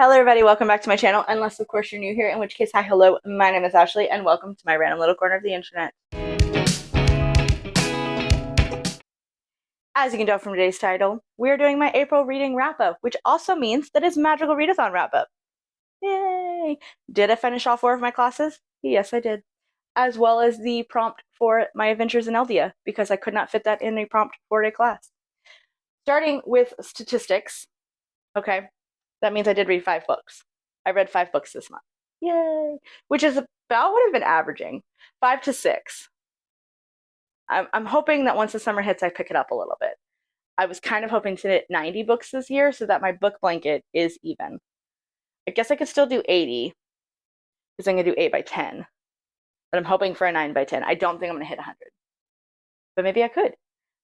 Hello everybody, welcome back to my channel, unless of course you're new here, in which case, hi, hello, my name is Ashley, and welcome to my random little corner of the internet. As you can tell from today's title, we're doing my April reading wrap-up, which also means that it's Magical Readathon wrap-up. Yay! Did I finish all 4 of my classes? Yes, I did. As well as the prompt for my Adventures in Eldia, because I could not fit that in a prompt for a class. Starting with statistics, okay, that means I did read 5 books. I read 5 books this month. Yay! Which is about what I've been averaging, 5 to 6. I'm hoping that once the summer hits, I pick it up a little bit. I was kind of hoping to hit 90 books this year so that my book blanket is even. I guess I could still do 80 because I'm going to do 8 by 10. But I'm hoping for a 9 by 10. I don't think I'm going to hit 100. But maybe I could.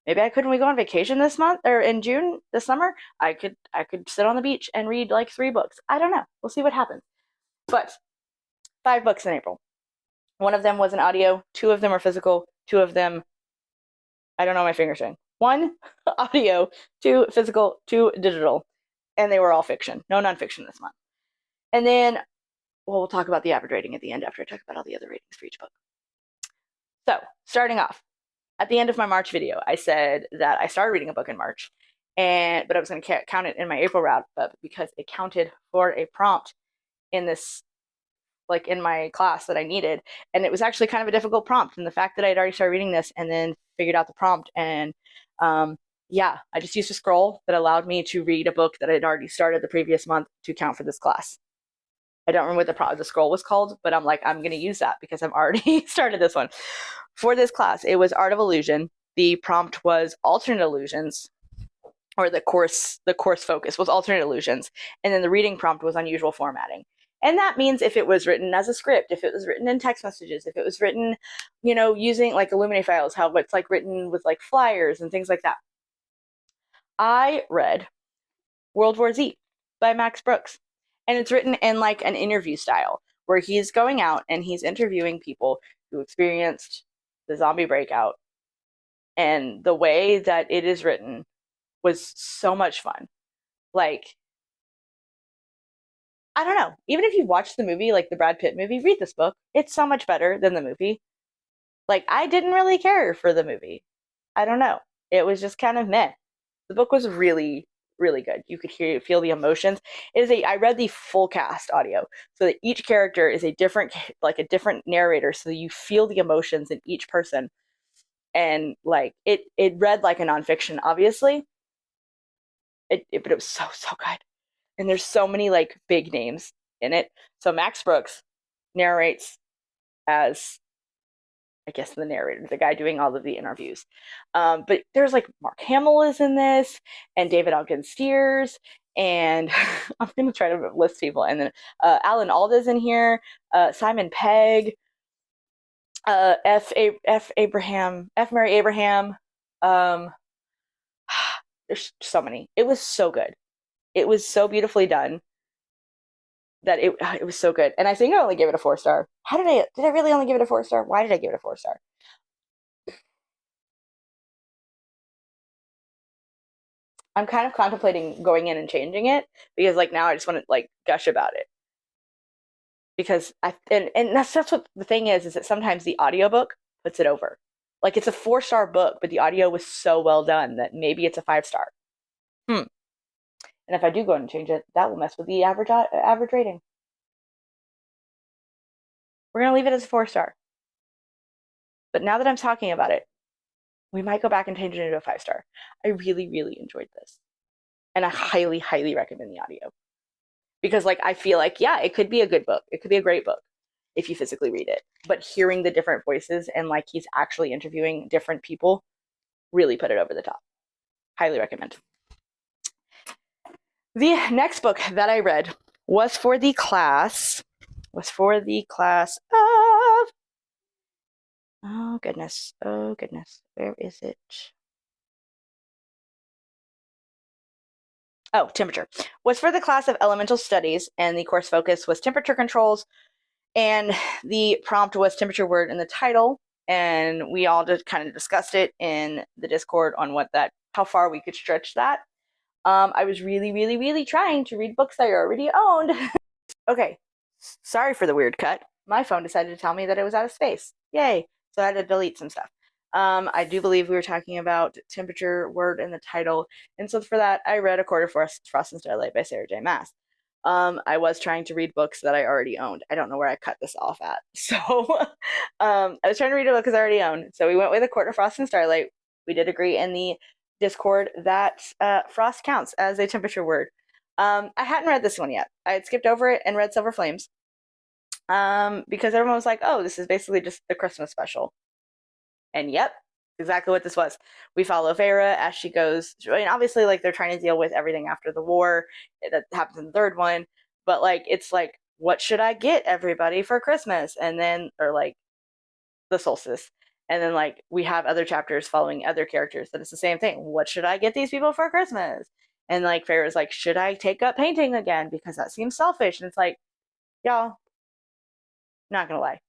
Maybe I could when we go on vacation this month or in June this summer. I could sit on the beach and read like 3 books. I don't know. We'll see what happens. But 5 books in April. One of them was an audio. 2 of them are physical. 2 of them, I don't know my fingers doing. 1 audio, 2 physical, 2 digital. And they were all fiction. No nonfiction this month. And then, well, we'll talk about the average rating at the end after I talk about all the other ratings for each book. So, starting off, at the end of my March video, I said that I started reading a book in March, but I was going to count it in my April wrap-up because it counted for a prompt in this, like in my class that I needed, and it was actually kind of a difficult prompt. And the fact that I had already started reading this and then figured out the prompt, and yeah, I just used a scroll that allowed me to read a book that I had already started the previous month to count for this class. I don't remember what the scroll was called, but I'm like, I'm going to use that because I've already started this one. For this class, it was Art of Illusion. The prompt was alternate illusions, or the course focus was alternate illusions. And then the reading prompt was unusual formatting. And that means if it was written as a script, if it was written in text messages, if it was written, you know, using like Illuminate files, how it's like written with like flyers and things like that. I read World War Z by Max Brooks. And it's written in like an interview style where he's going out and he's interviewing people who experienced the zombie breakout. And the way that it is written was so much fun. Like, I don't know. Even if you watch the movie, like the Brad Pitt movie, read this book. It's so much better than the movie. Like, I didn't really care for the movie. I don't know. It was just kind of meh. The book was really, really good. You could feel the emotions. I read the full cast audio, so that each character is a different narrator, so that you feel the emotions in each person. And like it read like a nonfiction, obviously. But it was so good. And there's so many like big names in it. So Max Brooks narrates as, I guess, the narrator, the guy doing all of the interviews. But there's like Mark Hamill is in this, and David Ogden Stiers, and I'm going to try to list people. And then Alan Alda's in here, Simon Pegg, F. Murray Abraham. There's so many. It was so good. It was so beautifully done that it was so good. And I think I only gave it a 4-star. Did I really only give it a 4-star? Why did I give it a 4-star? I'm kind of contemplating going in and changing it because like now I just want to like gush about it. Because that's what the thing is that sometimes the audiobook puts it over. Like it's a 4-star book, but the audio was so well done that maybe it's a 5-star. And if I do go in and change it, that will mess with the average rating. We're going to leave it as a 4-star. But now that I'm talking about it, we might go back and change it into a 5-star. I really, really enjoyed this. And I highly, highly recommend the audio. Because like I feel like, yeah, it could be a good book. It could be a great book if you physically read it. But hearing the different voices and like he's actually interviewing different people really put it over the top. Highly recommend. The next book that I read was for the class of, oh goodness, where is it? Oh, temperature. Was for the class of elemental studies, and the course focus was temperature controls, and the prompt was temperature word in the title, and we all just kind of discussed it in the Discord on how far we could stretch that. I was really, really, really trying to read books I already owned. Okay, sorry for the weird cut. My phone decided to tell me that it was out of space. Yay! So I had to delete some stuff. I do believe we were talking about temperature word in the title, and so for that, I read A Quarter Frost and Starlight by Sarah J. Maas. I was trying to read books that I already owned. I don't know where I cut this off at. So I was trying to read a book I already owned. So we went with A Quarter Frost and Starlight. We did agree in the Discord that frost counts as a temperature word. I hadn't read this one yet. I had skipped over it and read Silver Flames. Because everyone was like, oh, this is basically just the Christmas special. And yep, exactly what this was. We follow Vera as she goes, I mean, obviously, like, they're trying to deal with everything after the war. That happens in the third one. But, like, it's like, what should I get everybody for Christmas? And then, or like, the solstice. And then, like, we have other chapters following other characters that it's the same thing. What should I get these people for Christmas? And, like, Farrah's like, should I take up painting again? Because that seems selfish. And it's like, y'all, not gonna lie,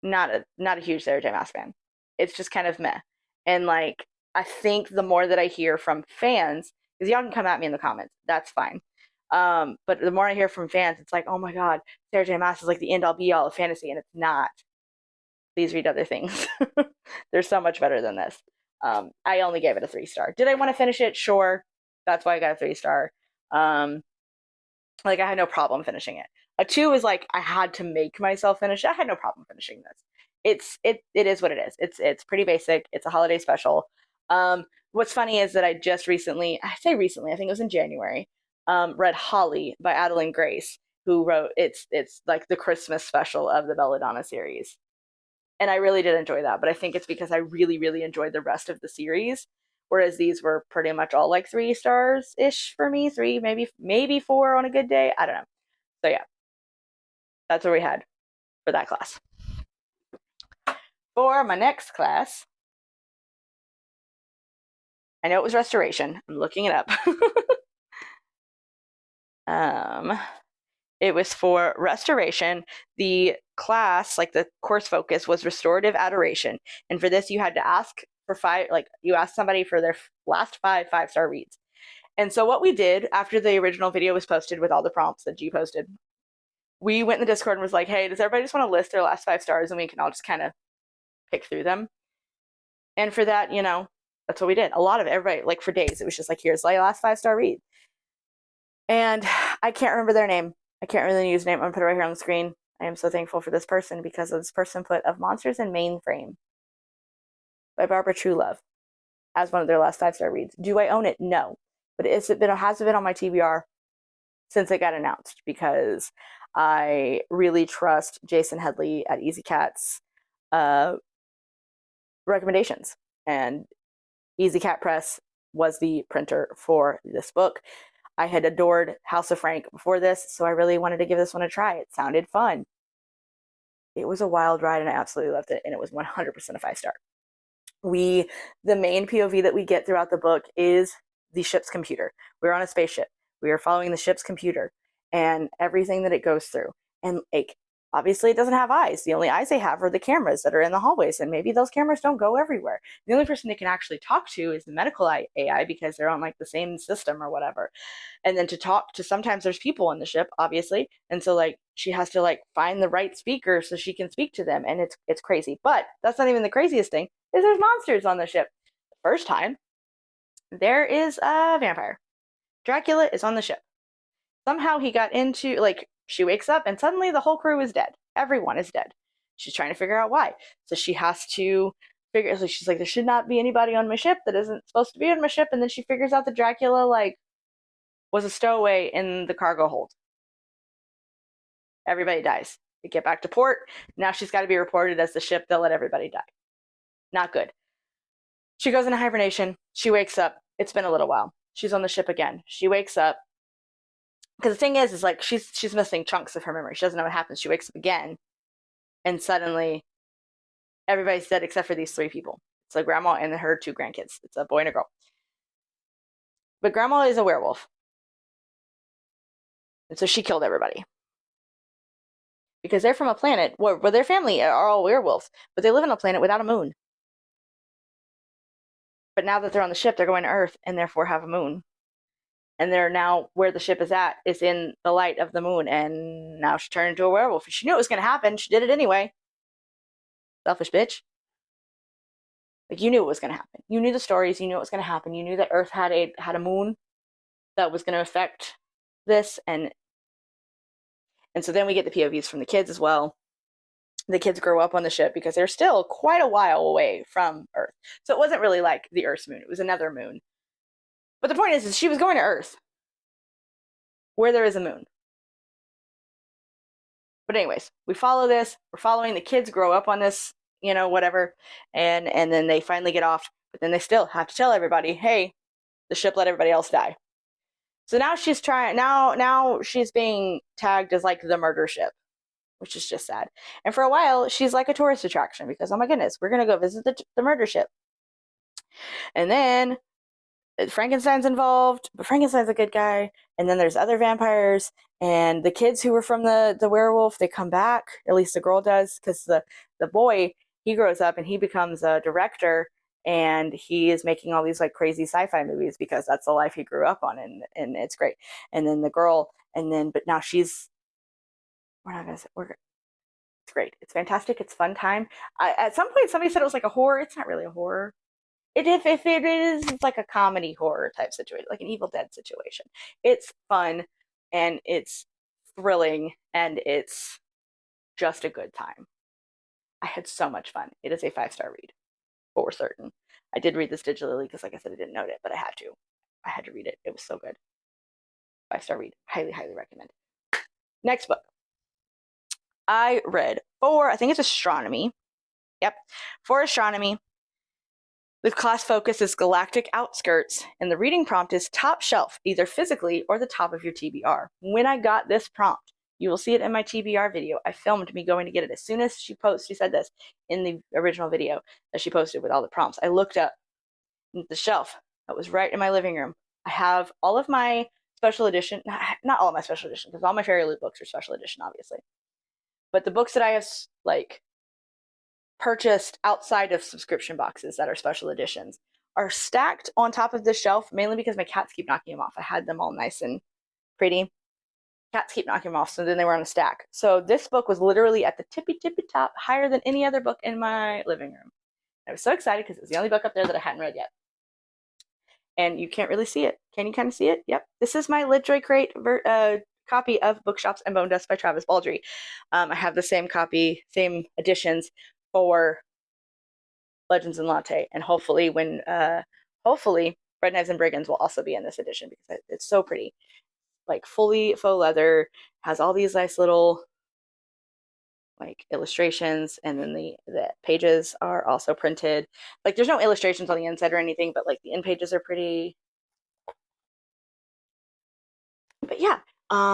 not a huge Sarah J. Maas fan. It's just kind of meh. And, like, I think the more that I hear from fans, because y'all can come at me in the comments, that's fine. But the more I hear from fans, it's like, oh my god, Sarah J. Maas is like the end all be all of fantasy, and it's not. Please read other things. They're so much better than this. I only gave it a 3-star. Did I want to finish it? Sure. That's why I got a 3-star. Like, I had no problem finishing it. A 2 is like, I had to make myself finish it. I had no problem finishing this. It is what it is. It's pretty basic. It's a holiday special. What's funny is that I just recently, I think it was in January, read Holly by Adeline Grace, who wrote, it's like the Christmas special of the Belladonna series. And I really did enjoy that, but I think it's because I really, really enjoyed the rest of the series. Whereas these were pretty much all like 3 stars ish for me, 3, maybe 4 on a good day. I don't know. So yeah, that's what we had for that class. For my next class, I know it was restoration. I'm looking it up. It was for restoration. The class, like the course focus, was restorative adoration. And for this, you had to ask for 5, like, you asked somebody for their last 5-star reads. And so what we did after the original video was posted with all the prompts that G posted, we went in the Discord and was like, hey, does everybody just want to list their last 5 stars and we can all just kind of pick through them? And for that, that's what we did. A lot of everybody, like, for days, it was just like, here's my last 5-star read. And I can't remember their name. I can't really use the name. I'm going to put it right here on the screen. I am so thankful for this person because this person put Of Monsters and Mainframe by Barbara Truelove as one of their last 5-star reads. Do I own it? No. But has it been on my TBR since it got announced because I really trust Jason Headley at Easy Cat's recommendations. And Easy Cat Press was the printer for this book. I had adored House of Frank before this, so I really wanted to give this one a try. It sounded fun. It was a wild ride, and I absolutely loved it, and it was 100% a 5-star. The main POV that we get throughout the book is the ship's computer. We're on a spaceship. We are following the ship's computer and everything that it goes through. And, like, obviously it doesn't have eyes. The only eyes they have are the cameras that are in the hallways, and maybe those cameras don't go everywhere. The only person they can actually talk to is the medical AI because they're on, like, the same system or whatever. And then to talk to, sometimes there's people on the ship, obviously, and so, like, she has to, like, find the right speaker so she can speak to them, and it's crazy. But that's not even the craziest thing, is there's monsters on the ship. The first time, there is a vampire. Dracula is on the ship. Somehow he got into, like, she wakes up and suddenly the whole crew is dead. Everyone is dead. She's trying to figure out why. So she has to figure, so she's like, there should not be anybody on my ship that isn't supposed to be on my ship. And then she figures out that Dracula, like, was a stowaway in the cargo hold. Everybody dies. They get back to port. Now she's got to be reported as the ship that let everybody die. Not good. She goes into hibernation. She wakes up. It's been a little while. She's on the ship again. She wakes up. Because the thing is like, she's missing chunks of her memory. She doesn't know what happens. She wakes up again. And suddenly, everybody's dead except for these 3 people. It's a grandma and her 2 grandkids. It's a boy and a girl. But grandma is a werewolf. And so she killed everybody. Because they're from a planet where their family are all werewolves. But they live on a planet without a moon. But now that they're on the ship, they're going to Earth and therefore have a moon. and they're now where the ship is at is in the light of the moon, and now she turned into a werewolf. She knew it was going to happen. She did it anyway. Selfish bitch. Like, you knew it was going to happen. You knew the stories. You knew it was going to happen. You knew that Earth had a moon that was going to affect this, and so then we get the POVs from the kids as well. The kids grow up on the ship because they're still quite a while away from Earth. So it wasn't really like the Earth's moon. It was another moon. But the point is she was going to Earth, where there is a moon. But anyways, we follow this. We're following the kids grow up on this, whatever, and then they finally get off. But then they still have to tell everybody, hey, the ship let everybody else die. So now she's trying. Now she's being tagged as like the murder ship, which is just sad. And for a while, she's like a tourist attraction because, oh my goodness, we're gonna go visit the murder ship. And then Frankenstein's involved, but Frankenstein's a good guy. And then there's other vampires, and the kids who were from the werewolf, they come back. At least the girl does, because the boy, he grows up and he becomes a director, and he is making all these like crazy sci-fi movies because that's the life he grew up on, and it's great. And then the girl, but now we're not gonna say it's great. It's fantastic. It's fun time. At some point, somebody said it was like a horror. It's not really a horror. If it is, it's like a comedy horror type situation, like an Evil Dead situation. It's fun, and it's thrilling, and it's just a good time. I had so much fun. It is a 5-star read, for certain. I did read this digitally because, like I said, I didn't note it, but I had to. I had to read it. It was so good. 5-star read. Highly, highly recommend. Next book. I read I think it's astronomy. Yep. For astronomy, the class focus is galactic outskirts, and the reading prompt is top shelf, either physically or the top of your TBR. When I got this prompt, you will see it in my TBR video. I filmed me going to get it. As soon as she said this in the original video that she posted with all the prompts. I looked up the shelf that was right in my living room. I have all of my special edition, not all of my special edition, because all my Fairy Loot books are special edition, obviously. But the books that I have, like, purchased outside of subscription boxes that are special editions are stacked on top of this shelf, mainly because my cats keep knocking them off. I had them all nice and pretty. Cats keep knocking them off, so then they were on a stack. So this book was literally at the tippy top, higher than any other book in my living room. I was so excited because it was the only book up there that I hadn't read yet. And you can't really see it. Can you kind of see it? Yep. This is my LitJoy Crate copy of Bookshops and Bone Dust by Travis Baldree. I have the same copy, same editions for Legends and Latte, and hopefully Bread Knives and Brigands will also be in this edition because it's so pretty. Like fully faux leather, has all these nice little like illustrations, and then the pages are also printed. Like there's no illustrations on the inside or anything, but like the end pages are pretty. But yeah,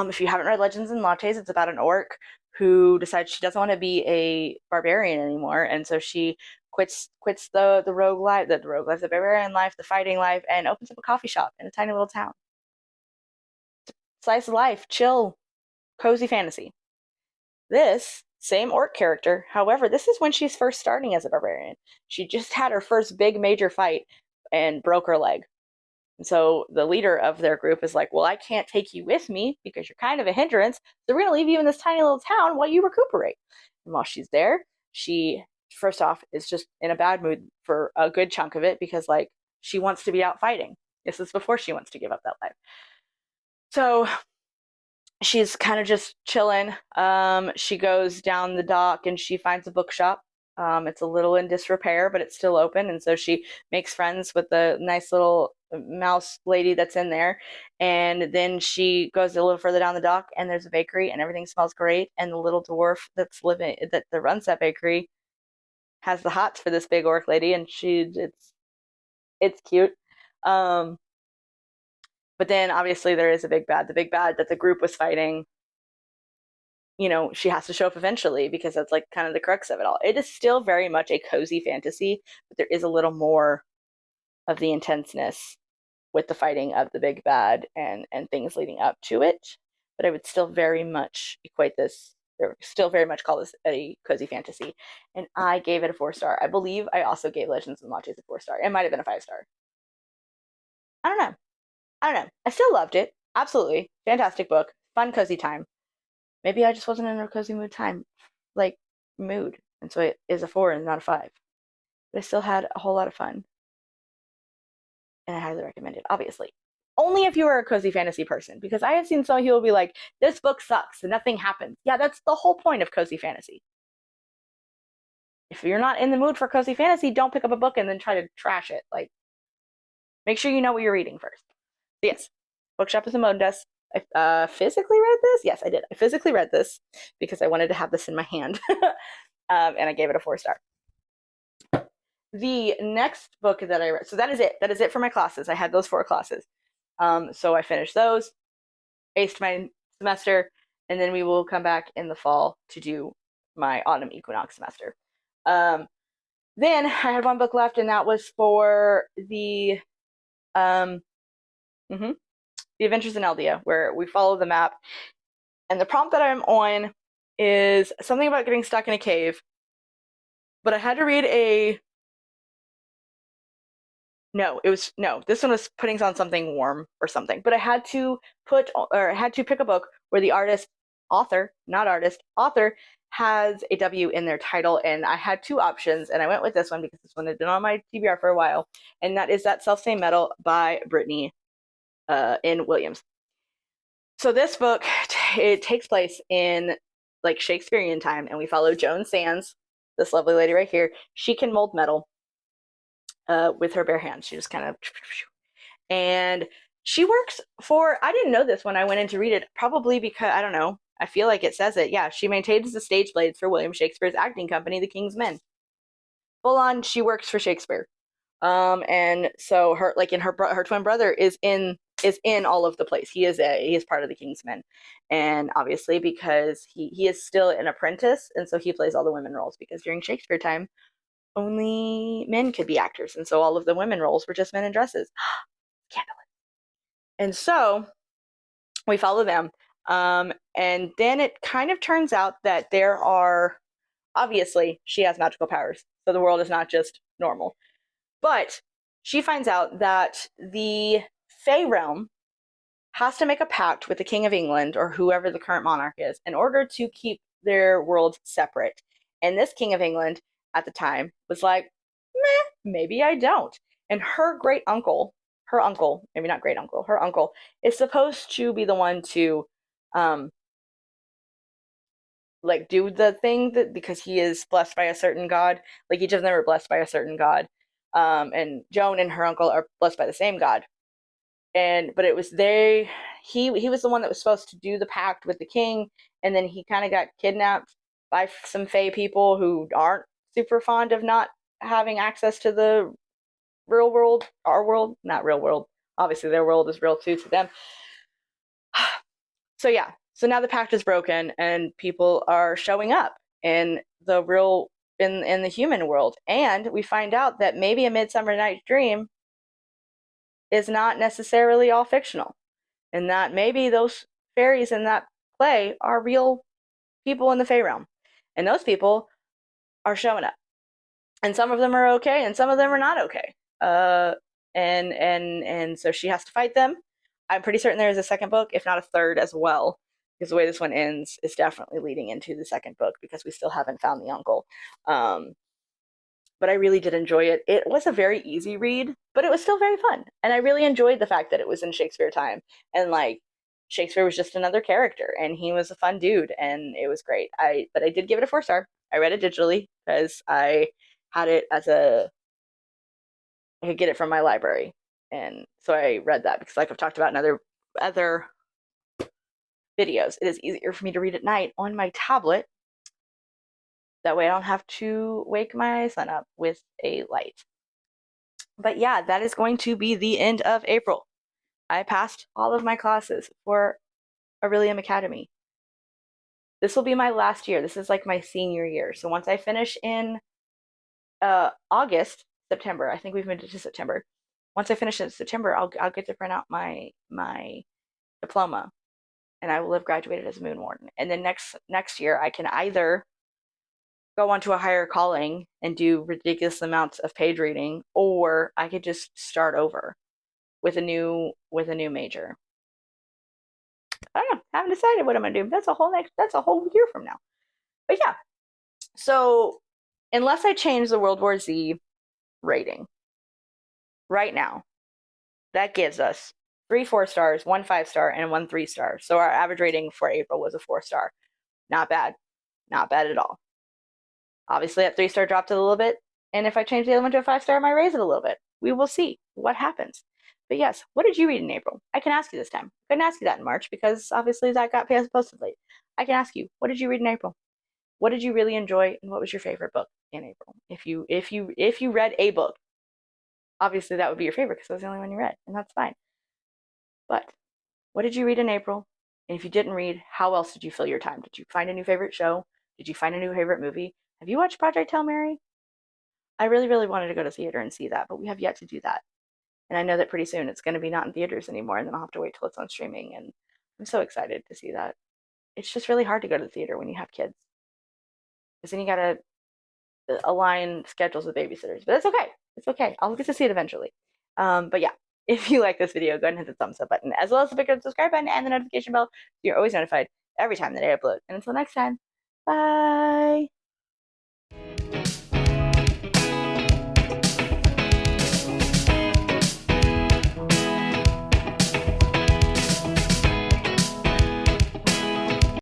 if you haven't read Legends and Lattes, it's about an orc who decides she doesn't want to be a barbarian anymore, and so she quits the rogue life, the barbarian life, the fighting life, and opens up a coffee shop in a tiny little town. Slice of life, chill, cozy fantasy. This same orc character, however, this is when she's first starting as a barbarian. She just had her first big major fight and broke her leg. And so the leader of their group is like, well, I can't take you with me because you're kind of a hindrance. So we're going to leave you in this tiny little town while you recuperate. And while she's there, she, first off, is just in a bad mood for a good chunk of it because, like, she wants to be out fighting. This is before she wants to give up that life. So she's kind of just chilling. She goes down the dock and she finds a bookshop. It's a little in disrepair, but it's still open. And so she makes friends with the nice little mouse lady that's in there. And then she goes a little further down the dock and there's a bakery and everything smells great. And the little dwarf that runs that bakery has the hots for this big orc lady, and it's cute. But then obviously there is a big bad. The big bad that the group was fighting, she has to show up eventually because that's like kind of the crux of it all. It is still very much a cozy fantasy, but there is a little more of the intenseness with the fighting of the big bad and things leading up to it. But I would still very much equate this, or still very much call this a cozy fantasy. And I gave it a 4-star. I believe I also gave Legends and Lattes a 4-star. It might have been a 5-star. I don't know. I don't know. I still loved it. Absolutely. Fantastic book. Fun, cozy time. Maybe I just wasn't in a cozy mood time, like mood. And so it is a 4 and not a 5. But I still had a whole lot of fun. And I highly recommend it, obviously. Only if you are a cozy fantasy person, because I have seen some people be like, this book sucks and nothing happens. Yeah, that's the whole point of cozy fantasy. If you're not in the mood for cozy fantasy, don't pick up a book and then try to trash it. Like, make sure you know what you're reading first. But yes, Bookshop is a Modas. I physically read this. Yes, I did. I physically read this because I wanted to have this in my hand, and I gave it a 4-star. The next book that I read, so that is it. That is it for my classes. I had those 4 classes. So I finished those, aced my semester, and then we will come back in the fall to do my autumn equinox semester. Then I had 1 book left, and that was for the um, mm-hmm, the Adventures in Eldia, where we follow the map. And the prompt that I'm on is something about getting stuck in a cave. But I had to read a no, it was no. This one was putting on something warm or something. But I had to pick a book where the author, not artist, author has a W in their title, and I had 2 options, and I went with this one because this one had been on my TBR for a while, and that is That Self-Same Metal by Brittany in Williams. So this book, it takes place in like Shakespearean time, and we follow Joan Sands, this lovely lady right here. She can mold metal with her bare hands. She just kind of, and she works for, I didn't know this when I went in to read it, probably because, I don't know, I feel like it says it. Yeah, she maintains the stage blades for William Shakespeare's acting company, the King's Men. Full on, she works for Shakespeare. And so her, like, in her twin brother is in all of the plays. He is part of the King's Men, and obviously because he is still an apprentice, and so he plays all the women roles because during Shakespeare time only men could be actors, and so all of the women roles were just men in dresses. Scandalous. And so we follow them, and then it kind of turns out that there are, obviously she has magical powers, so the world is not just normal. But she finds out that the Fey realm has to make a pact with the King of England or whoever the current monarch is in order to keep their worlds separate. And this King of England at the time was like, meh, maybe I don't. And her uncle, maybe not great uncle, her uncle is supposed to be the one to um like do the thing that, because he is blessed by a certain god, like each of them are blessed by a certain god. And Joan and her uncle are blessed by the same god. And but it was they he was the one that was supposed to do the pact with the king, and then he kind of got kidnapped by some Fey people who aren't super fond of not having access to the real world, our world, not real world. Obviously, their world is real too to them. So yeah, so now the pact is broken, and people are showing up in the real in the human world, and we find out that maybe A Midsummer Night's Dream is not necessarily all fictional, and that maybe those fairies in that play are real people in the Fey realm, and those people are showing up, and some of them are okay, and some of them are not okay. And so she has to fight them. I'm pretty certain there is a second book, if not a third as well, because the way this one ends is definitely leading into the second book because we still haven't found the uncle. Um, but I really did enjoy it. It was a very easy read, but it was still very fun. And I really enjoyed the fact that it was in Shakespeare time, and like Shakespeare was just another character, and he was a fun dude, and it was great. But I did give it a 4-star. I read it digitally because I had it as I could get it from my library. And so I read that because, like I've talked about in other videos, it is easier for me to read at night on my tablet. That way I don't have to wake my son up with a light. But yeah, that is going to be the end of April. I passed all of my classes for Orilium Academy. This will be my last year. This is like my senior year. So once I finish in August, September, I think we've moved it to September. Once I finish in September, I'll get to print out my diploma, and I will have graduated as a moon warden. And then next year, I can either go on to a higher calling and do ridiculous amounts of page reading, or I could just start over. with a new major. I don't know. I haven't decided what I'm gonna do. That's a whole year from now. But yeah. So unless I change the World War Z rating right now, that gives us 3 4-stars, 1 5-star, and 1 3-star. So our average rating for April was a 4-star. Not bad. Not bad at all. Obviously, that 3-star dropped a little bit. And if I change the other one to a 5-star, I might raise it a little bit. We will see what happens. But yes, what did you read in April? I can ask you this time. I couldn't ask you that in March because obviously that got posted late. I can ask you, what did you read in April? What did you really enjoy, and what was your favorite book in April? If you read a book, obviously that would be your favorite because it was the only one you read, and that's fine. But what did you read in April? And if you didn't read, how else did you fill your time? Did you find a new favorite show? Did you find a new favorite movie? Have you watched Project Hail Mary? I really, really wanted to go to theater and see that, but we have yet to do that. And I know that pretty soon it's going to be not in theaters anymore, and then I'll have to wait till it's on streaming. And I'm so excited to see that. It's just really hard to go to the theater when you have kids, because then you gotta align schedules with babysitters. But it's okay. It's okay. I'll get to see it eventually. But yeah, if you like this video, go ahead and hit the thumbs up button, as well as the big subscribe button and the notification bell, so you're always notified every time that I upload. And until next time, bye.